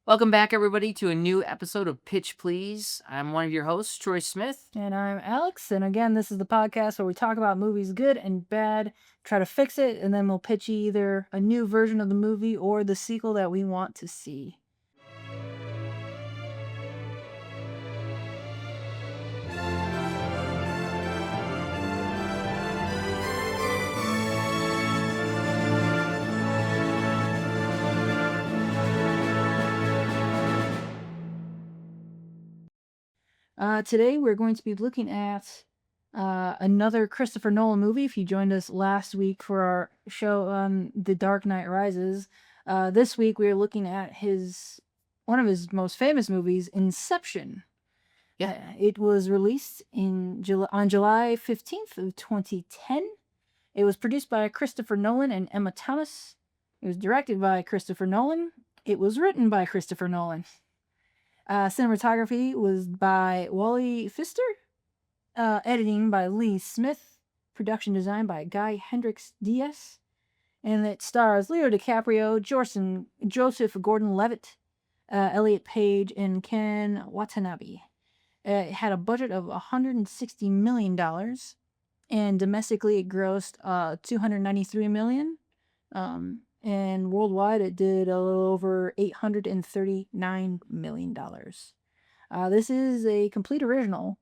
Welcome back, everybody, to a new episode of Pitch Please. I'm one of your hosts, Troy Smith. And I'm Alex, and again, this is the podcast where we talk about movies good and bad, try to fix it, and then we'll pitch you either a new version of the movie or the sequel that we want to see. Today, we're going to be looking at another Christopher Nolan movie. If you joined us last week for our show on The Dark Knight Rises, this week we are looking at one of his most famous movies, Inception. Yeah. It was released on July 15th of 2010. It was produced by Christopher Nolan and Emma Thomas. It was directed by Christopher Nolan. It was written by Christopher Nolan. Cinematography was by Wally Pfister. Editing by Lee Smith. Production design by Guy Hendricks Diaz. And it stars Leo DiCaprio, Joseph Gordon-Levitt, Elliot Page, and Ken Watanabe. It had a budget of $160 million, and domestically it grossed $293 million. And worldwide it did a little over $839 million. This is a complete original.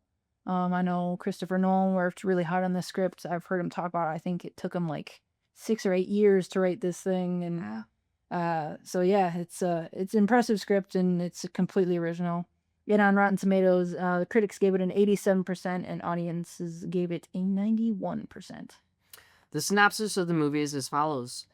I know Christopher Nolan worked really hard on this script. I've heard him talk about it. I think it took him like 6 or 8 years to write this thing, and so yeah, it's an impressive script and it's completely original. And on Rotten Tomatoes, the critics gave it an 87% and audiences gave it a 91%. The synopsis of the movie is as follows.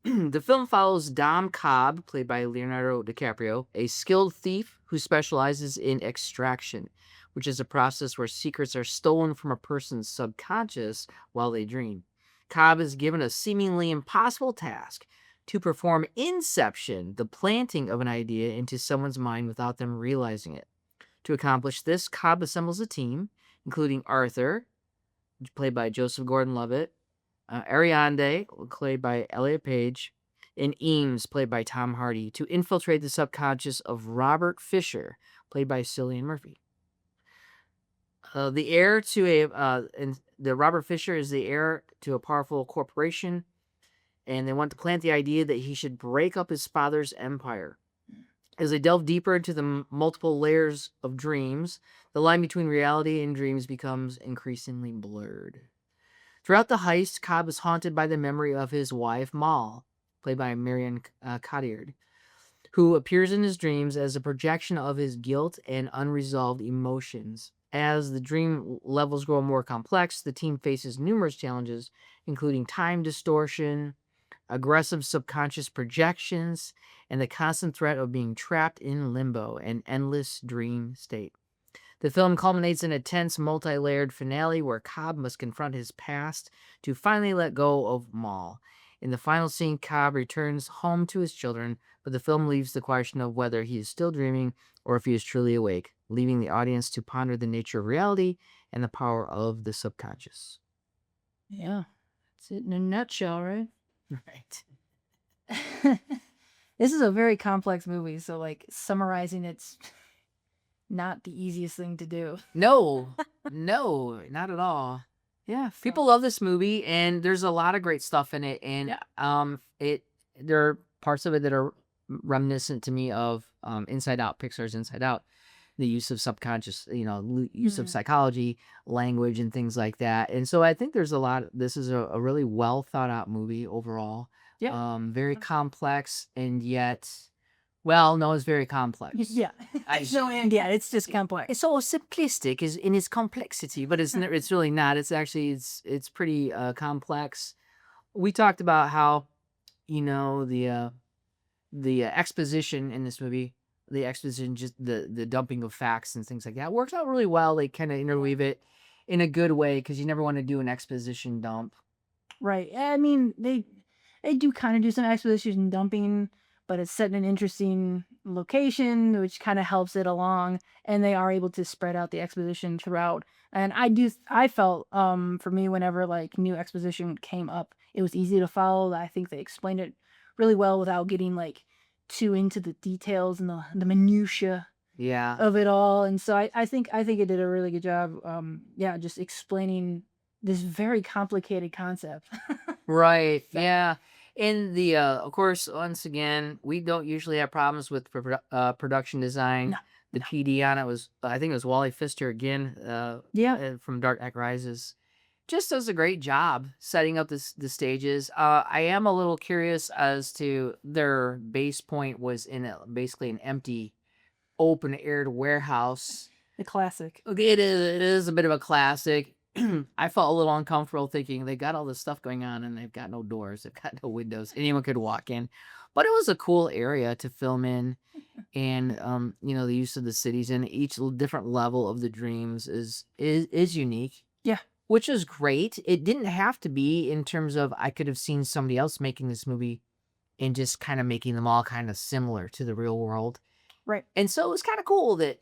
The film follows Dom Cobb, played by Leonardo DiCaprio, a skilled thief who specializes in extraction, which is a process where secrets are stolen from a person's subconscious while they dream. Cobb is given a seemingly impossible task to perform inception, the planting of an idea into someone's mind without them realizing it. To accomplish this, Cobb assembles a team, including Arthur, played by Joseph Gordon-Levitt, Ariande, played by Elliot Page, and Eames, played by Tom Hardy, to infiltrate the subconscious of Robert Fisher, played by Cillian Murphy. The Robert Fisher is the heir to a powerful corporation, and they want to plant the idea that he should break up his father's empire. As they delve deeper into the multiple layers of dreams, the line between reality and dreams becomes increasingly blurred. Throughout the heist, Cobb is haunted by the memory of his wife, Mal, played by Marion Cotillard, who appears in his dreams as a projection of his guilt and unresolved emotions. As the dream levels grow more complex, the team faces numerous challenges, including time distortion, aggressive subconscious projections, and the constant threat of being trapped in limbo, an endless dream state. The film culminates in a tense, multi-layered finale where Cobb must confront his past to finally let go of Mal. In the final scene, Cobb returns home to his children, but the film leaves the question of whether he is still dreaming or if he is truly awake, leaving the audience to ponder the nature of reality and the power of the subconscious. Yeah, that's it in a nutshell, right? Right. This is a very complex movie, so like summarizing it's not the easiest thing to do. No, not at all. Yeah, people love this movie, and there's a lot of great stuff in it, and there are parts of it that are reminiscent to me of Inside Out, Pixar's Inside Out, the use of subconscious, use of psychology, language, and things like that. And so I think there's a lot. This is a really well thought out movie overall. Yeah. Very complex, and yet, well, no, it's very complex. Yeah. It's just complex. It's all simplistic in its complexity, but it's really not. It's actually it's pretty complex. We talked about how, the exposition in this movie, the exposition, just the dumping of facts and things like that, works out really well. They kind of interweave it in a good way because you never want to do an exposition dump. Right. I mean, they do kind of do some exposition dumping, but it's set in an interesting location, which kind of helps it along, and they are able to spread out the exposition throughout. And I felt, for me, whenever like new exposition came up, it was easy to follow. I think they explained it really well without getting like too into the details and the minutia Yeah. of it all. And so I think it did a really good job. Yeah, just explaining this very complicated concept. Right. Yeah. And the of course, once again, we don't usually have problems with production design. No, The no. PD on it was, I think it was Wally Pfister again, Yeah. from Dark Knight Rises. Just does a great job setting up the stages. I am a little curious as to their base point was in basically an empty, open aired warehouse. The classic. Okay, it is a bit of a classic. I felt a little uncomfortable thinking they got all this stuff going on and they've got no doors, they've got no windows, anyone could walk in. But it was a cool area to film in, and the use of the cities and each different level of the dreams is unique, Yeah. which is great. It didn't have to be in terms of I could have seen somebody else making this movie and just kind of making them all kind of similar to the real world. Right. And so it was kind of cool that,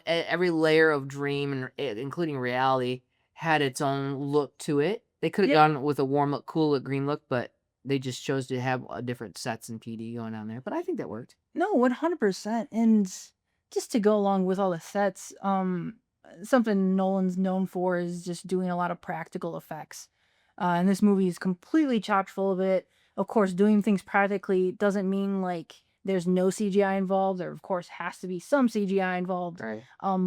every layer of dream and including reality had its own look to it. They could have Yeah. gone with a warm look, cool look, green look, but they just chose to have different sets and PD going on there. But I think that worked. No, 100%. And just to go along with all the sets, something Nolan's known for is just doing a lot of practical effects. And this movie is completely chock full of it. Of course, doing things practically doesn't mean like there's no CGI involved. There, of course, has to be some CGI involved. Right.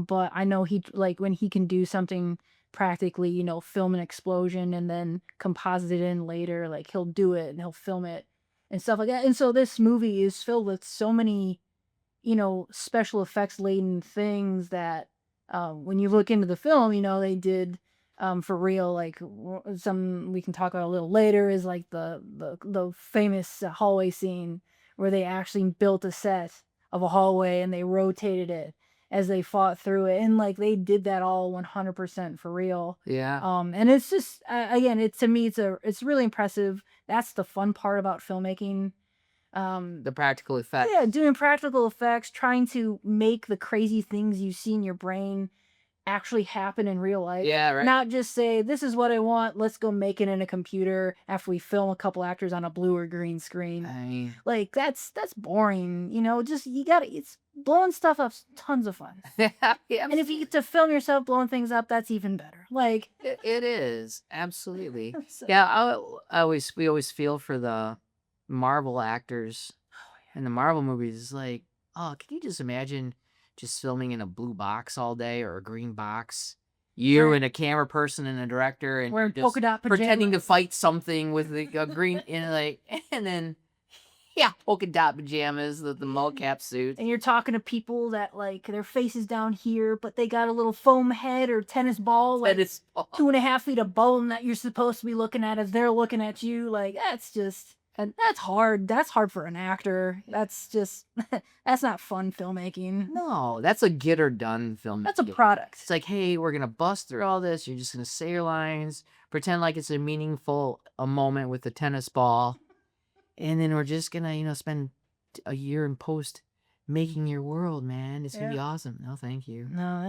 But I know he like when he can do something practically, film an explosion and then composite it in later, like he'll do it and he'll film it and stuff like that. And so this movie is filled with so many, special effects laden things that when you look into the film, they did for real. Like some we can talk about a little later is like the famous hallway scene where they actually built a set of a hallway and they rotated it as they fought through it, and like they did that all 100% for real. Yeah. And it's just again, to me it's really impressive. That's the fun part about filmmaking. The practical effects. Yeah, doing practical effects, trying to make the crazy things you see in your brain actually happen in real life. Yeah, right. Not just say, this is what I want, let's go make it in a computer after we film a couple actors on a blue or green screen. I mean, Like that's boring, just it's blowing stuff up's tons of fun. yeah, And if you get to film yourself blowing things up, that's even better. Like it is absolutely. so- Yeah, we always feel for the Marvel actors in the Marvel movies. It's like, oh, can you just imagine just filming in a blue box all day or a green box? You Right. and a camera person and a director and wearing just polka dot pretending to pajamas. fight something with the green and then polka dot pajamas, the mocap suit. And you're talking to people that like their face is down here, but they got a little foam head or tennis ball, like That is 2.5 feet of bone that you're supposed to be looking at as they're looking at you. Like and that's hard. That's hard for an actor. That's just that's not fun filmmaking. no, that's a get or done film. That's a product. It's like, hey, we're gonna bust through all this. You're just gonna say your lines, pretend like it's a meaningful moment with the tennis ball, and then we're just gonna, spend a year in post making your world, man. It's gonna be awesome. No, thank you. No,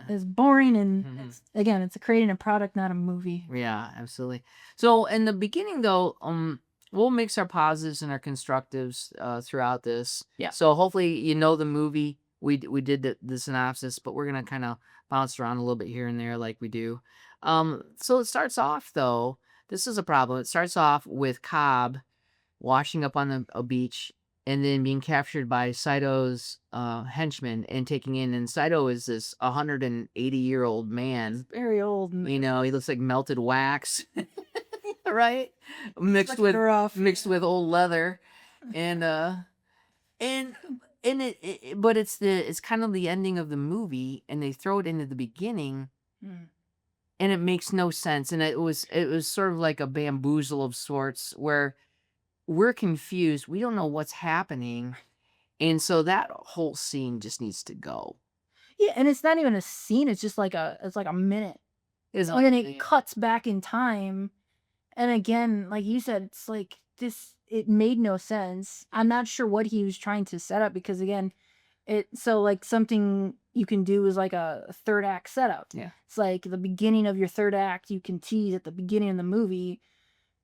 it's boring, and Mhm. it's creating a product, not a movie. Yeah, absolutely. So in the beginning, though, we'll mix our positives and our constructives throughout this. Yeah. So hopefully you know the movie. We did the synopsis, but we're gonna kind of bounce around a little bit here and there like we do. So it starts off though. This is a problem. It starts off with Cobb washing up on a beach and then being captured by Saito's henchmen and taking in. And Saito is this 180-year-old man. Very old. And He looks like melted wax, right? Mixed like with rough. old leather, and but it's kind of the ending of the movie, and they throw it into the beginning, and it makes no sense, and it was sort of like a bamboozle of sorts where we're confused, we don't know what's happening, and so that whole scene just needs to go. Yeah, and it's not even a scene. It's just like a minute. It's And then it cuts back in time. And again, like you said, it's like it made no sense. I'm not sure what he was trying to set up because again, so like something you can do is like a third act setup. Yeah. It's like the beginning of your third act, you can tease at the beginning of the movie,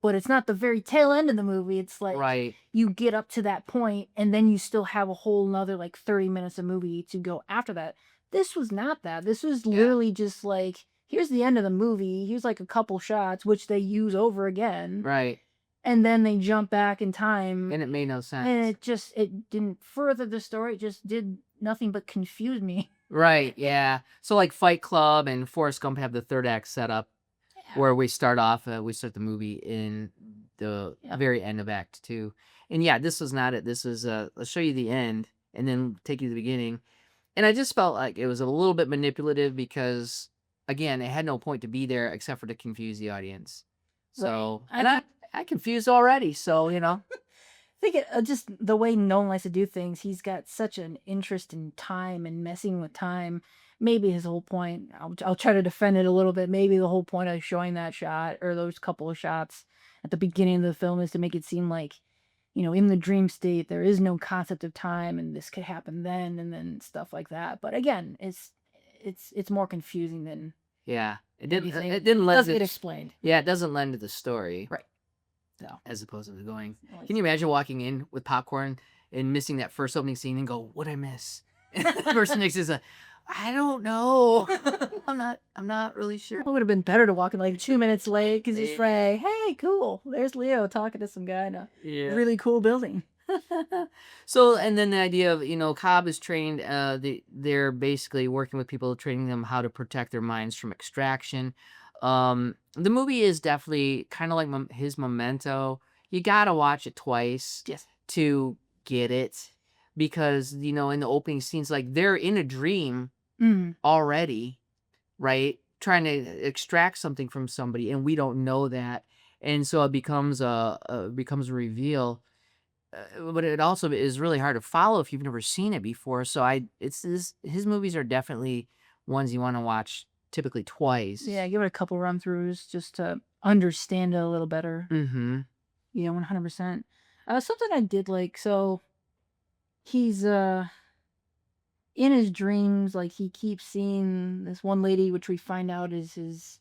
but it's not the very tail end of the movie. It's like Right. you get up to that point and then you still have a whole nother like 30 minutes of movie to go after that. This was not that. This was Yeah. literally just like, here's the end of the movie. Here's like a couple shots, which they use over again. Right. And then they jump back in time. And it made no And sense. it didn't further the story. It just did nothing but confuse me. Right. Yeah. So like Fight Club and Forrest Gump have the third act set up where we start the movie in the Yeah. very end of Act 2. And yeah, this was not it. This was let's show you the end and then take you to the beginning. And I just felt like it was a little bit manipulative because again, it had no point to be there except for to confuse the audience. So, Right. and I confused already, so, you know. I think just the way Nolan likes to do things, he's got such an interest in time and messing with time. Maybe his whole point, I'll try to defend it a little bit. Maybe the whole point of showing that shot or those couple of shots at the beginning of the film is to make it seem like, in the dream state, there is no concept of time and this could happen then and then stuff like that. But again, it's more confusing than Yeah. It didn't anything. it didn't lend Doesn't get it, explained. yeah, it doesn't lend to the story. Right. No. As opposed to going. Like- Can you imagine walking in with popcorn and missing that first opening scene and go, "What'd I miss?" And the person next is I don't know. I'm not really sure. It would have been better to walk in like 2 minutes late because it's Yeah. Frey. Hey, cool. There's Leo talking to some guy in a Yeah. really cool building. So, and then the idea of, Cobb is trained, they're basically working with people, training them how to protect their minds from extraction. The movie is definitely kind of like his Memento. You gotta watch it twice Yes. to get it because, in the opening scenes, like they're in a dream Mm. already, right? Trying to extract something from somebody, and we don't know that. And so it becomes a reveal. But it also is really hard to follow if you've never seen it before. So his movies are definitely ones you want to watch typically twice. Yeah, give it a couple run throughs just to understand it a little better. Mm-hmm. Yeah, 100%. Something I did like, so he's in his dreams, like he keeps seeing this one lady, which we find out is his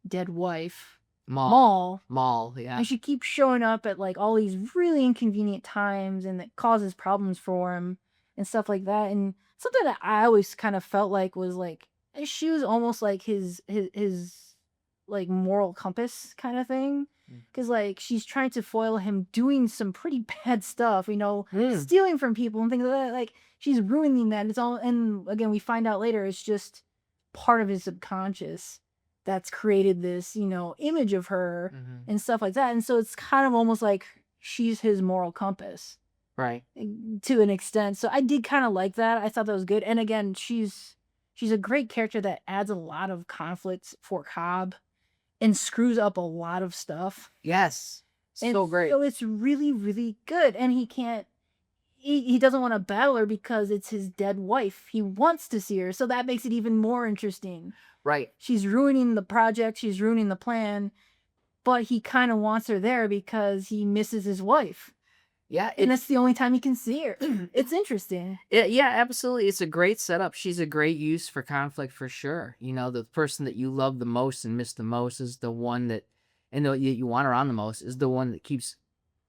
dead wife, Maul. Mall, yeah. And she keeps showing up at like all these really inconvenient times and it causes problems for him and stuff like that. And something that I always kind of felt like was like she was almost like his like moral compass kind of thing. Because like she's trying to foil him doing some pretty bad stuff, stealing from people and things like that. Like she's ruining that. It's all, and again, we find out later it's just part of his subconscious that's created this, image of her Mhm. and stuff like that. And so it's kind of almost like she's his moral compass Right. to an extent. So I did kind of like that. I thought that was good. And again, she's a great character that adds a lot of conflict for Cobb and screws up a lot of stuff. Yes. So And great. So it's really, really good. And he doesn't want to battle her because it's his dead wife. He wants to see her. So that makes it even more interesting. Right. She's ruining the project, she's ruining the plan, but he kind of wants her there because he misses his wife. Yeah. And that's the only time he can see her. It's interesting. Yeah, absolutely. It's a great setup. She's a great use for conflict for sure. The person that you love the most and miss the most is the one that, and you want around the most is the one that keeps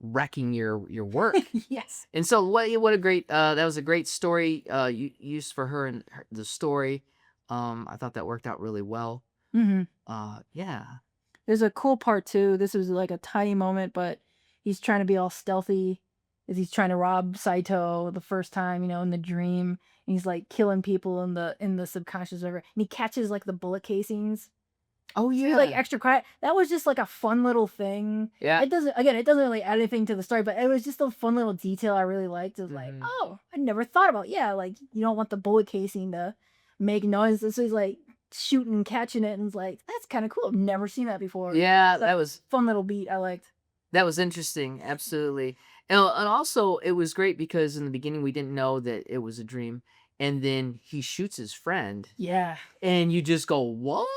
wrecking your work. Yes. And so what a great that was a great story use for her and the story. I thought that worked out really well. Mm-hmm. Yeah. There's a cool part too. This was like a tiny moment, but he's trying to be all stealthy as he's trying to rob Saito the first time, in the dream. And he's like killing people in the subconscious whatever. And he catches like the bullet casings. Oh yeah. Like extra quiet. That was just like a fun little thing. Yeah. It doesn't really add anything to the story, but it was just a fun little detail I really liked. It was like, Mhm. oh, I never thought about. Yeah, like you don't want the bullet casing to make noise. So he's like shooting and catching it, and it's like that's kind of cool. I've never seen that before. Yeah, It's a that was fun little beat I liked. That was interesting, absolutely. And also, it was great because in the beginning we didn't know that it was a dream, and then he shoots his friend, Yeah. and you just go, "What?"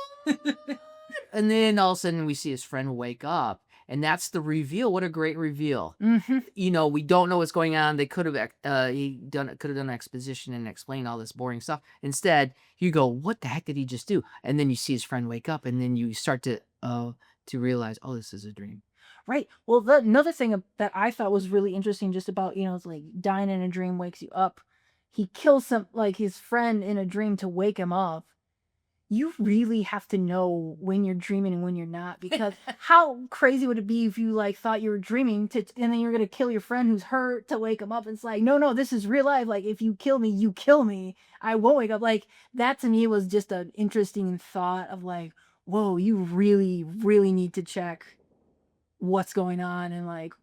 And then all of a sudden we see his friend wake up, and that's the reveal. What a great reveal! Mm-hmm. We don't know what's going on. They could have done an exposition and explained all this boring stuff. Instead, you go, "What the heck did he just do?" And then you see his friend wake up, and then you start to realize, "Oh, this is a dream." Right. Well, another thing that I thought was really interesting just about, it's like dying in a dream wakes you up. He kills his friend in a dream to wake him up. You really have to know when you're dreaming and when you're not, because how crazy would it be if you like thought you were dreaming and then you're gonna kill your friend who's hurt to wake him up? It's like, no, this is real life. Like, if you kill me, you kill me. I won't wake up. Like, that to me was just an interesting thought of like, whoa, you really, really need to check what's going on, and like,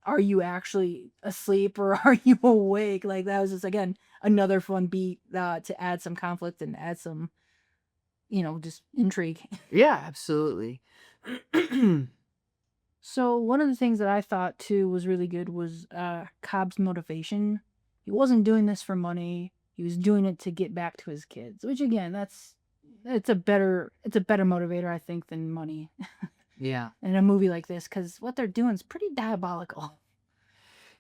are you actually asleep or are you awake? Like, that was just, again, another fun beat to add some conflict and add some, just intrigue. Yeah, absolutely. So one of the things that I thought too was really good was Cobb's motivation. He wasn't doing this for money. He was doing it to get back to his kids, which again, it's a better motivator, I think, than money Yeah. in a movie like this, because what they're doing is pretty diabolical.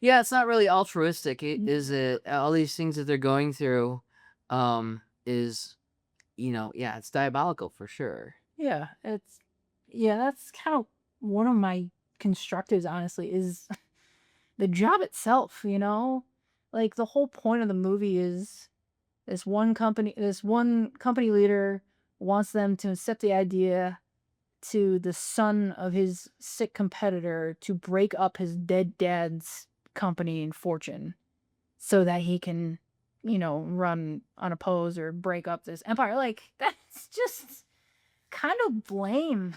Yeah, it's not really altruistic, Mm. is it? All these things that they're going through, is, yeah, it's diabolical for sure. Yeah, that's kind of one of my constructives, honestly, is the job itself, Like, the whole point of the movie is this one company leader wants them to accept the idea to the son of his sick competitor to break up his dead dad's company and fortune so that he can, run unopposed or break up this empire. Like, that's just kind of lame.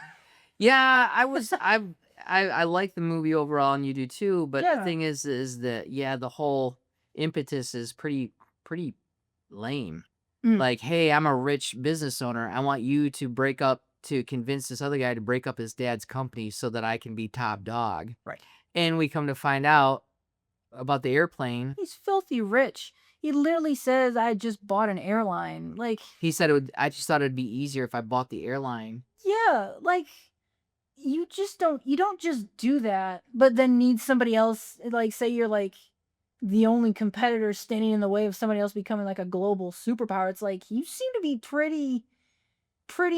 Yeah, I like the movie overall, and you do too. But the Yeah. thing is that the whole impetus is pretty lame. Mm. Like, hey, I'm a rich business owner. I want you to convince this other guy to break up his dad's company so that I can be top dog. Right. And we come to find out about the airplane. He's filthy rich. He literally says, I just bought an airline. Like, He said I just thought it'd be easier if I bought the airline. yeah, like, you don't just do that, but then need somebody else, like, say you're like the only competitor standing in the way of somebody else becoming like a global superpower. It's like, you seem to be pretty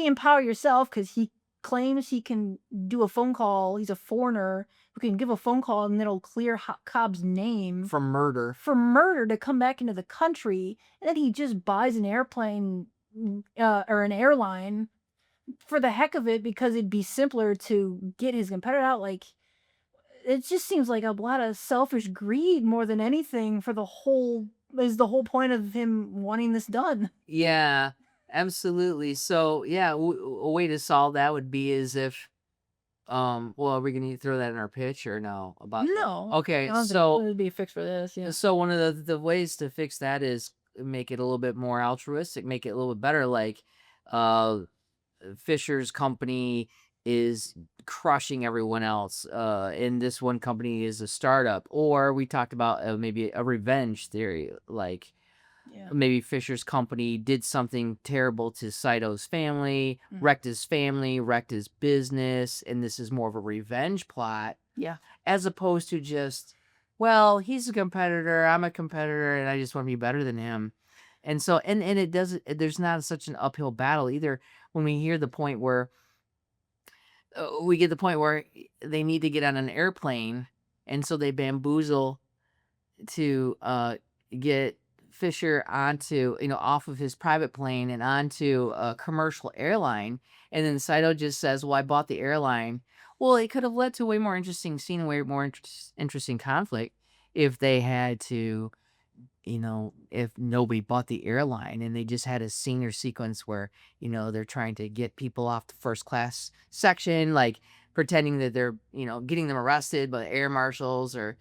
empowered yourself, because he claims he can do a phone call. He's a foreigner who can give a phone call and it'll clear Cobb's name For murder. to come back into the country. And then he just buys an airplane or an airline for the heck of it, because it'd be simpler to get his competitor out. Like, it just seems like a lot of selfish greed more than anything for the whole point of him wanting this done. Yeah, absolutely. So, yeah, a way to solve that would be is if, well, are we gonna throw that in our pitch or no? About that? No. Okay, I don't think so there'd be a fix for this. Yeah. so one of the ways to fix that is make it a little bit more altruistic, make it a little bit better. Like, uh, Fisher's company is crushing everyone else, and this one company is a startup. Or we talked about maybe a revenge theory, like Yeah. maybe Fisher's company did something terrible to Saito's family, wrecked his family, wrecked his business, and this is more of a revenge plot. Yeah. As opposed to just, well, he's a competitor, I'm a competitor, and I just want to be better than him. And so, and it doesn't, there's not such an uphill battle either when we hear the point where we get the point where they need to get on an airplane, and so they bamboozle to get Fisher onto, off of his private plane and onto a commercial airline. And then Saito just says, well, I bought the airline. Well, it could have led to a way more interesting scene, way more interesting conflict if they had to, if nobody bought the airline and they just had a scene or sequence where, they're trying to get people off the first class section, like pretending that they're, getting them arrested by the air marshals, or,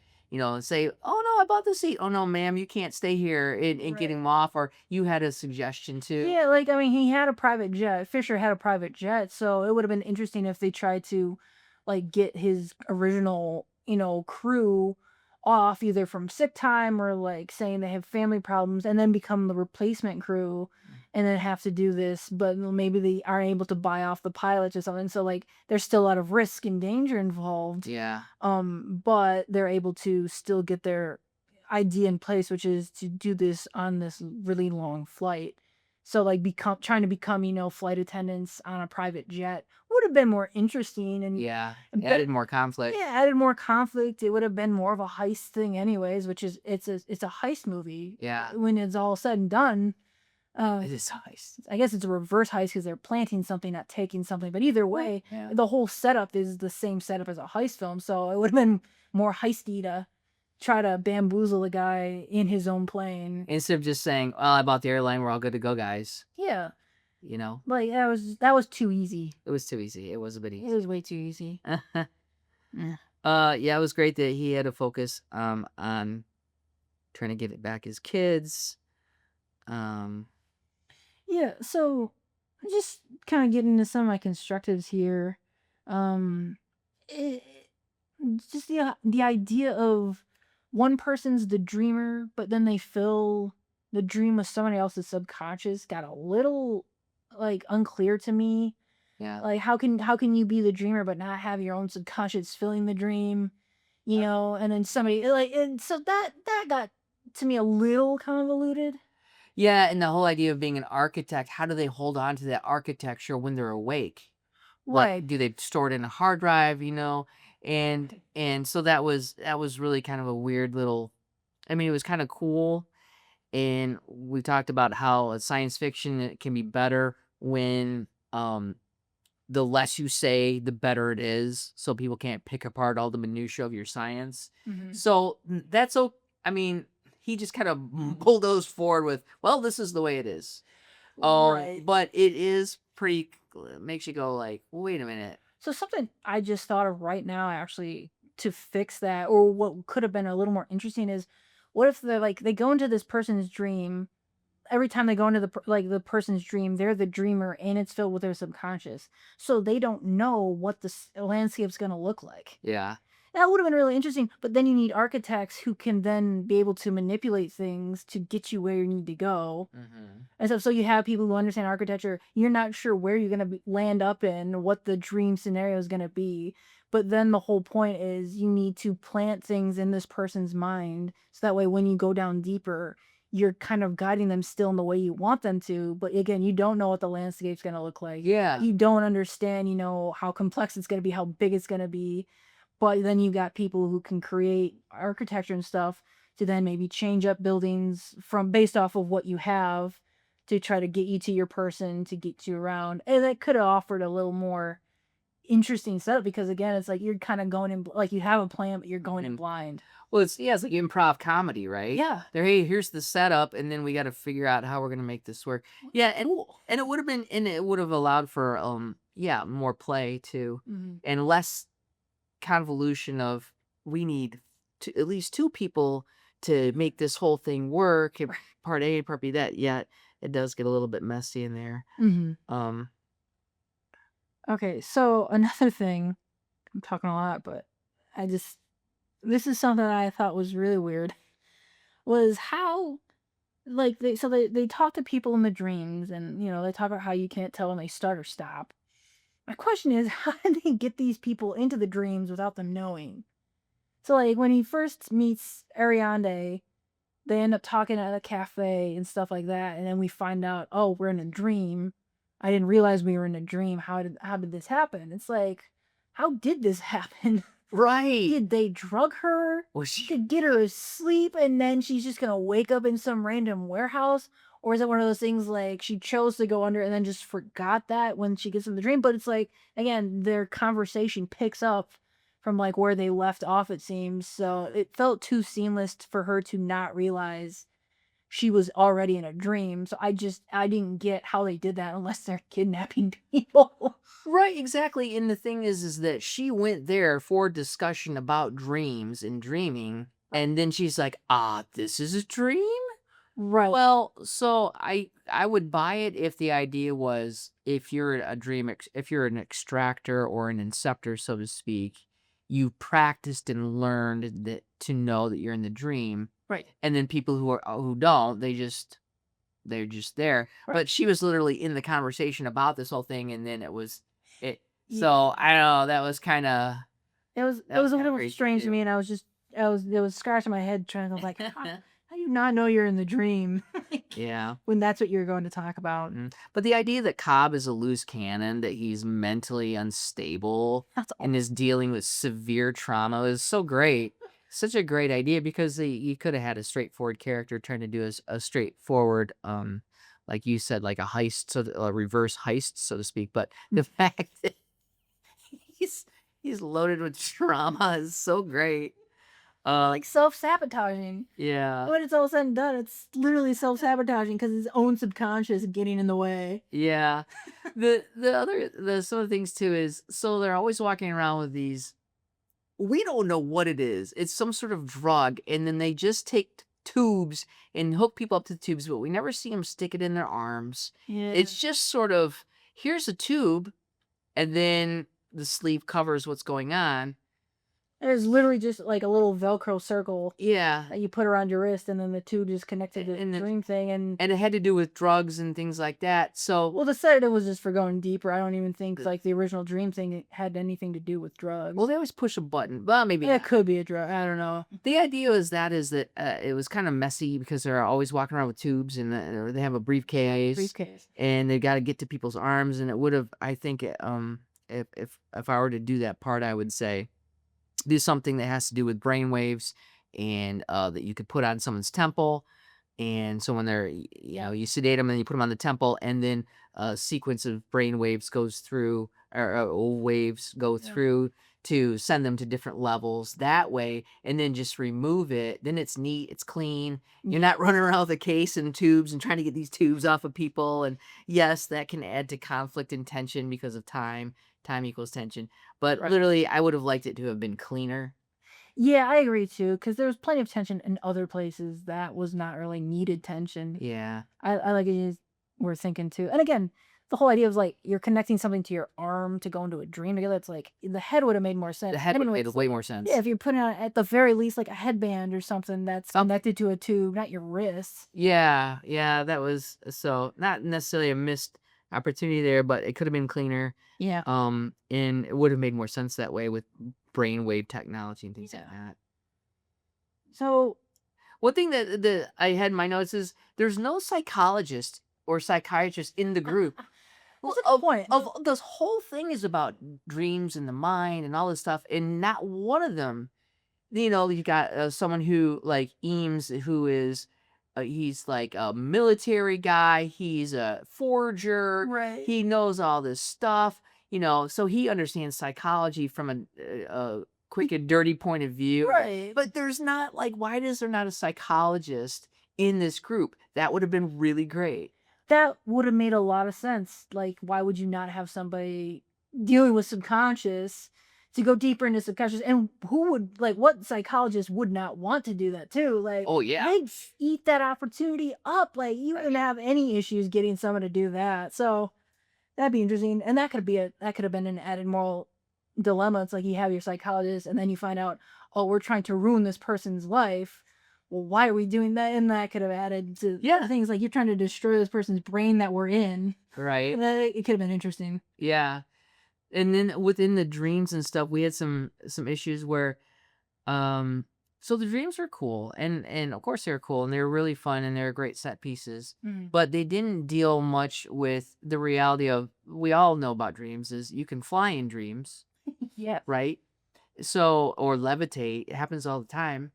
say, oh no, I bought the seat. Oh no, ma'am, you can't stay here, and Right. getting them off, or you had a suggestion too. Yeah, like, I mean, he had a private jet. Fisher had a private jet, so it would have been interesting if they tried to, like, get his original, crew off either from sick time or like saying they have family problems, and then become the replacement crew and then have to do this, but maybe they aren't able to buy off the pilots or something. So like, there's still a lot of risk and danger involved. Yeah. But they're able to still get their idea in place, which is to do this on this really long flight. So like trying to become, flight attendants on a private jet would have been more interesting and Yeah, be- added more conflict. yeah, added more conflict. It would have been more of a heist thing, anyways. Which is it's a heist movie. Yeah. When it's all said and done, It is heist. I guess it's a reverse heist because they're planting something, not taking something. But either way, Yeah. the whole setup is the same setup as a heist film. So it would have been more heisty to try to bamboozle the guy in his own plane. Instead of just saying, "Well, I bought the airline. We're all good to go, guys." Yeah, You know, like that was too easy. it was too easy. It was a bit It easy. was way too easy. Yeah, it was great that he had to focus on trying to get it back his kids. Yeah, so just kind of getting into some of my constructives here. It, just the idea of one person's the dreamer, but then they fill the dream with somebody else's subconscious got a little like unclear to me. Yeah. Like how can you be the dreamer but not have your own subconscious filling the dream, you know? And then somebody like, and so that got to me a little convoluted. Yeah, and the whole idea of being an architect, how do they hold on to that architecture when they're awake? Like, Right. do they store it in a hard drive, And so that was really kind of a weird little, I mean, it was kind of cool. And we talked about how science fiction it can be better when the less you say, the better it is, so people can't pick apart all the minutia of your science. Mhm. So that's I mean, he just kind of bulldozed forward with, well, this is the way it is. Right. But it is pretty, makes you go like, wait a minute. So something I just thought of right now, actually, to fix that, or what could have been a little more interesting is, what if they go into this person's dream every time they go into the person's dream, they're the dreamer and it's filled with their subconscious, so they don't know what the landscape's gonna look like. Yeah. That would have been really interesting, but then you need architects who can then be able to manipulate things to get you where you need to go. Mm-hmm. And so you have people who understand architecture. You're not sure where you're going to land up in, what the dream scenario is going to be. But then the whole point is you need to plant things in this person's mind. So that way, when you go down deeper, you're kind of guiding them still in the way you want them to. But again, you don't know what the landscape's going to look like. Yeah. You don't understand, how complex it's going to be, how big it's going to be. But then you got people who can create architecture and stuff to then maybe change up buildings based off of what you have to try to get you to your person, to get you around. And that could have offered a little more interesting setup, because again, it's like you're kind of going in, like you have a plan, but you're going in blind. Well, it's like improv comedy, right? Yeah. Hey, here's the setup, and then we got to figure out how we're gonna make this work. Yeah, and it would have been, and it would have allowed for more play too, and less convolution of, we need at least two people to make this whole thing work. Part A, part B, that. Yeah, it does get a little bit messy in there. Okay, so another thing, I'm talking a lot, but this is something that I thought was really weird, was how, like, they talk to people in the dreams, and they talk about how you can't tell when they start or stop. My question is, how did they get these people into the dreams without them knowing? So, like, when he first meets Ariande, they end up talking at a cafe and stuff like that, and then we find out, oh, we're in a dream. I didn't realize we were in a dream. How did this happen? It's like, how did this happen? Right. Did they drug her to get her asleep, and then she's just gonna wake up in some random warehouse? Or is it one of those things like she chose to go under and then just forgot that when she gets in the dream? But it's like, again, their conversation picks up from like where they left off, it seems. So it felt too seamless for her to not realize she was already in a dream. So I didn't get how they did that unless they're kidnapping people. Right, exactly. And the thing is that she went there for discussion about dreams and dreaming, and then she's like, this is a dream? Right. Well, so I would buy it if the idea was, if you're if you're an extractor or an inceptor, so to speak, you practiced and learned that to know that you're in the dream. Right. And then people who don't, they're just there. Right. But she was literally in the conversation about this whole thing, and then it. So I don't know, that was kind of. It was a little strange to me, and it was scratching my head trying to like, how do you not know you're in the dream? Yeah. when that's what you're going to talk about. But the idea that Cobb is a loose cannon, that he's mentally unstable That's all. and is dealing with severe trauma is so great. Such a great idea because you could have had a straightforward character trying to do a straightforward, like you said, like a heist, a reverse heist, so to speak. But the fact that he's he's loaded with trauma is so great. Like self-sabotaging. Yeah. When it's all said and done, it's literally self-sabotaging because his own subconscious getting in the way. Yeah. Some of the things too is, so they're always walking around with these, we don't know what it is. It's some sort of drug, and then they just take tubes and hook people up to the tubes, but we never see them stick it in their arms. Yeah. It's just sort of, here's a tube, and then the sleeve covers what's going on. There's literally just like a little Velcro circle Yeah. that you put around your wrist, and then the tube just connected to And the it- dream thing. And And it had to do with drugs and things like that. So, well, the sedative was just for going deeper. I don't even think like the original dream thing had anything to do with drugs. well, they always push a button. Well, maybe Yeah, it not. could be a drug. I don't know. The idea is that it was kind of messy because they're always walking around with tubes, and or they have a briefcase, and they got to get to people's arms. And it would have, I think, if I were to do that part, I would say do something that has to do with brainwaves, and that you could put on someone's temple. And so when they're, you sedate them and you put them on the temple, and then a sequence of brain waves goes through, or waves go through to send them to different levels that way, and then just remove it. Then it's neat, it's clean. You're not running around with a case and tubes and trying to get these tubes off of people. And yes, that can add to conflict and tension because of time. Time equals tension. But literally, I would have liked it to have been cleaner. Yeah, I agree too, because there was plenty of tension in other places that was not really needed tension. Yeah. I like it. We're thinking too, and again, the whole idea of like you're connecting something to your arm to go into a dream together. It's like the head would have made more sense. The head would have made It's way more sense. yeah, if you're putting on at the very least like a headband or something that's connected to a tube, not your wrist. Yeah, that was, so not necessarily a missed opportunity there, but it could have been cleaner. Yeah. And it would have made more sense that way with brainwave technology and things like that. So one thing that I had in my notes is there's no psychologist or psychiatrist in the group. That's a good point. Of this whole thing is about dreams and the mind and all this stuff, and not one of them. You got someone who like Eames, who is he's like a military guy. He's a forger. Right. He knows all this stuff. So he understands psychology from a quick and dirty point of view. Right. But there's not, like, why is there not a psychologist in this group? That would have been really great. That would have made a lot of sense. Like, why would you not have somebody dealing with subconscious to go deeper into subconscious? And who would, like, what psychologist would not want to do that too? Like, Oh, yeah. they'd eat that opportunity up. Like, you wouldn't have any issues getting someone to do that. So that'd be interesting. And that could have been an added moral dilemma. It's like you have your psychologist, and then you find out, oh, we're trying to ruin this person's life. Well, why are we doing that? And that could have added to things like you're trying to destroy this person's brain that we're in. Right. It could have been interesting. Yeah. And then within the dreams and stuff, we had some issues where, so the dreams were cool, and of course they were cool, and they were really fun, and they were great set pieces, but they didn't deal much with the reality of, we all know about dreams, is you can fly in dreams. Yeah. Right? So, or levitate, it happens all the time.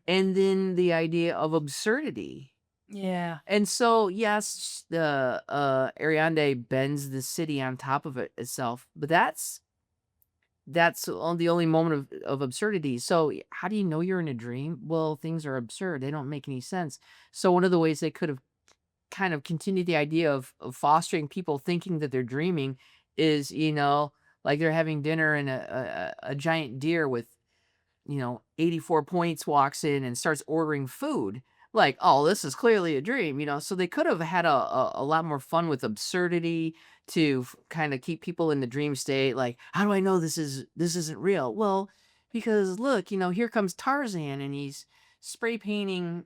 And then the idea of absurdity. Yeah. And so, yes, the Ariande bends the city on top of itself, but that's the only moment of absurdity. So how do you know you're in a dream? Well, things are absurd. They don't make any sense. So one of the ways they could have kind of continued the idea of fostering people thinking that they're dreaming is, like they're having dinner, and a giant deer with, 84 points walks in and starts ordering food. Like, oh, this is clearly a dream, so they could have had a lot more fun with absurdity to kind of keep people in the dream state. Like, how do I know this isn't real? Well, because look, here comes Tarzan, and he's spray painting,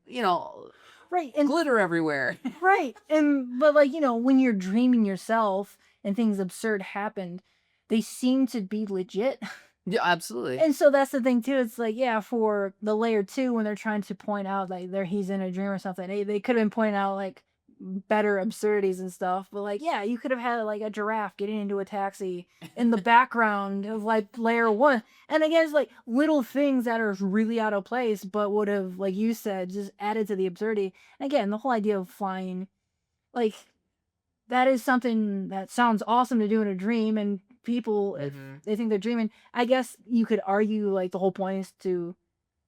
right, and glitter everywhere. Right. But like, when you're dreaming yourself and things absurd happened, they seem to be legit. Yeah, absolutely. And so that's the thing too. It's like, yeah, for the layer 2, when they're trying to point out like he's in a dream or something, they could have been pointing out like better absurdities and stuff. But like, yeah, you could have had like a giraffe getting into a taxi in the background of like layer one. And again, it's like little things that are really out of place, but would have, like you said, just added to the absurdity. And again, the whole idea of flying, like, that is something that sounds awesome to do in a dream. And people, if they think they're dreaming, I guess you could argue like the whole point is to,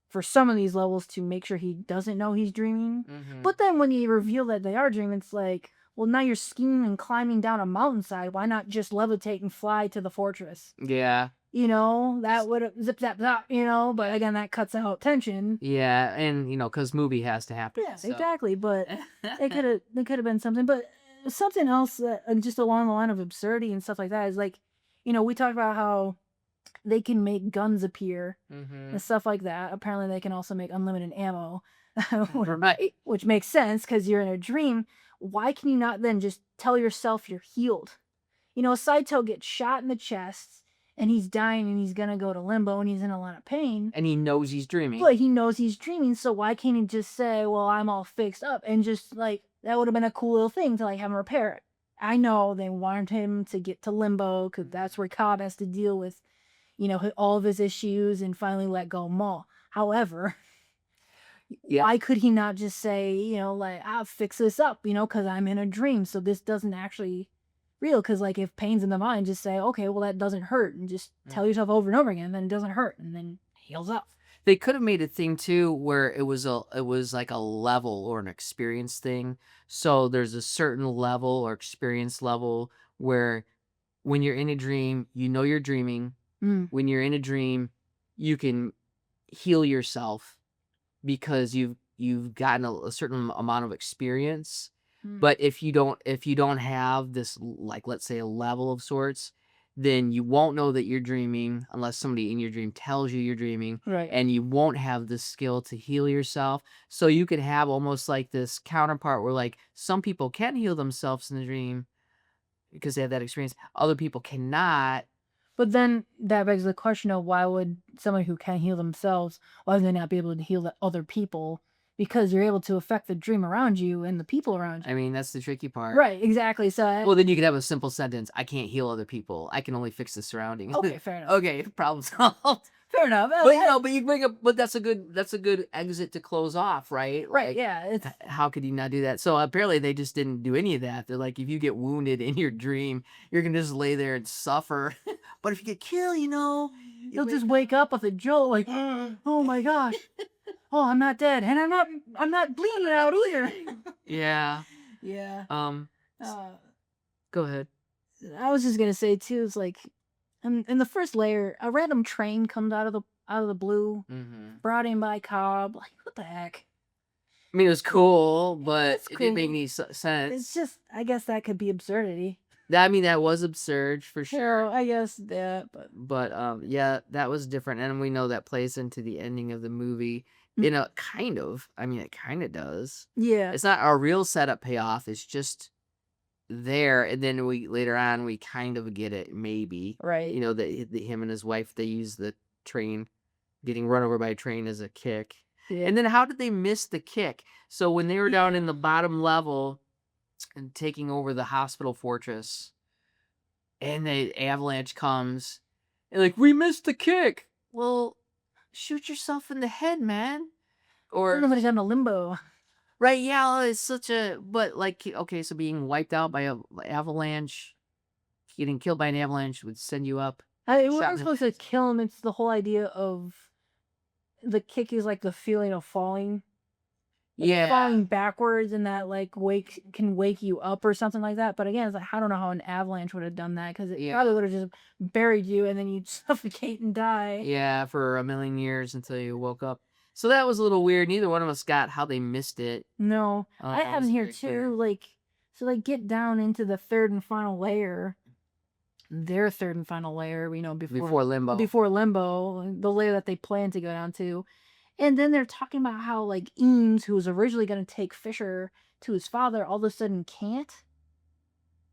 for some of these levels, to make sure he doesn't know he's dreaming. But then when you reveal that they are dreaming, it's like, well, now you're skiing and climbing down a mountainside. Why not just levitate and fly to the fortress? Yeah. You know, that would have zip zap zap, you know, but again, that cuts out tension. Yeah, and because movie has to happen. Yeah, so. exactly. But it could have been something. But something else that, just along the line of absurdity and stuff like that is like, we talked about how they can make guns appear and stuff like that. Apparently, they can also make unlimited ammo, Right. which makes sense because you're in a dream. Why can you not then just tell yourself you're healed? Saito gets shot in the chest and he's dying and he's gonna go to limbo and he's in a lot of pain. And he knows he's dreaming. But he knows he's dreaming, so why can't he just say, "Well, I'm all fixed up," and just like that would have been a cool little thing to like have him repair it. I know they wanted him to get to limbo because that's where Cobb has to deal with all of his issues and finally let go of Maul. However, why could he not just say, like, I'll fix this up, because I'm in a dream, so this doesn't actually real. Because like if pain's in the mind, just say, okay, well that doesn't hurt, and just tell yourself over and over again, then it doesn't hurt, and then heals up. They could have made a thing too where it was like a level or an experience thing. So there's a certain level or experience level where when you're in a dream, you're dreaming. When you're in a dream, you can heal yourself because you've gotten a certain amount of experience. But if you don't have this, like, let's say a level of sorts, then you won't know that you're dreaming unless somebody in your dream tells you you're dreaming. Right. And you won't have the skill to heal yourself. So you could have almost like this counterpart where like some people can heal themselves in the dream because they have that experience. Other people cannot. But then that begs the question of why would somebody who can't heal themselves, why would they not be able to heal other people? Because you're able to affect the dream around you and the people around you. I mean, that's the tricky part. Right, exactly. So well, then you could have a simple sentence: I can't heal other people. I can only fix the surroundings. Okay, fair enough. Okay, problem solved. Fair enough. But you bring up, but that's a good exit to close off, right? Right. Like, yeah. how could you not do that? So apparently they just didn't do any of that. They're like, if you get wounded in your dream, you're gonna just lay there and suffer. But if you get killed, you'll just wake up with a jolt, like, oh my gosh, oh, I'm not dead, and I'm not bleeding out either. Yeah. Yeah. Go ahead. I was just gonna say too, it's like, in the first layer, a random train comes out of the blue, brought in by Cobb. Like, what the heck? I mean, it was cool, but cool. It didn't make any sense. It's just, I guess that could be absurdity. I mean, that was absurd for sure. I guess that, but yeah, that was different, and we know that plays into the ending of the movie. Kind of. I mean, it kind of does. Yeah. It's not our real setup payoff. It's just there, and then later on we kind of get it, maybe. Right. That him and his wife, they use the train, getting run over by a train as a kick. Yeah. And then how did they miss the kick? So when they were down in the bottom level and taking over the hospital fortress, and the avalanche comes, and like, we missed the kick. Well, shoot yourself in the head, man. Or nobody's down to limbo. Right, yeah, it's such a, but like, okay, so being wiped out by an avalanche, getting killed by an avalanche would send you up. We're not supposed to kill him. It's the whole idea of the kick is like the feeling of falling. Yeah. Falling backwards, and that like can wake you up or something like that. But again, it's like, I don't know how an avalanche would have done that, because it probably would have just buried you and then you'd suffocate and die. Yeah, for a million years until you woke up. So that was a little weird. Neither one of us got how they missed it. No. I have in here too, like, so they get down into the third and final layer. Their third and final layer, before limbo. Before limbo, the layer that they plan to go down to. And then they're talking about how, like, Eames, who was originally going to take Fisher to his father, all of a sudden can't.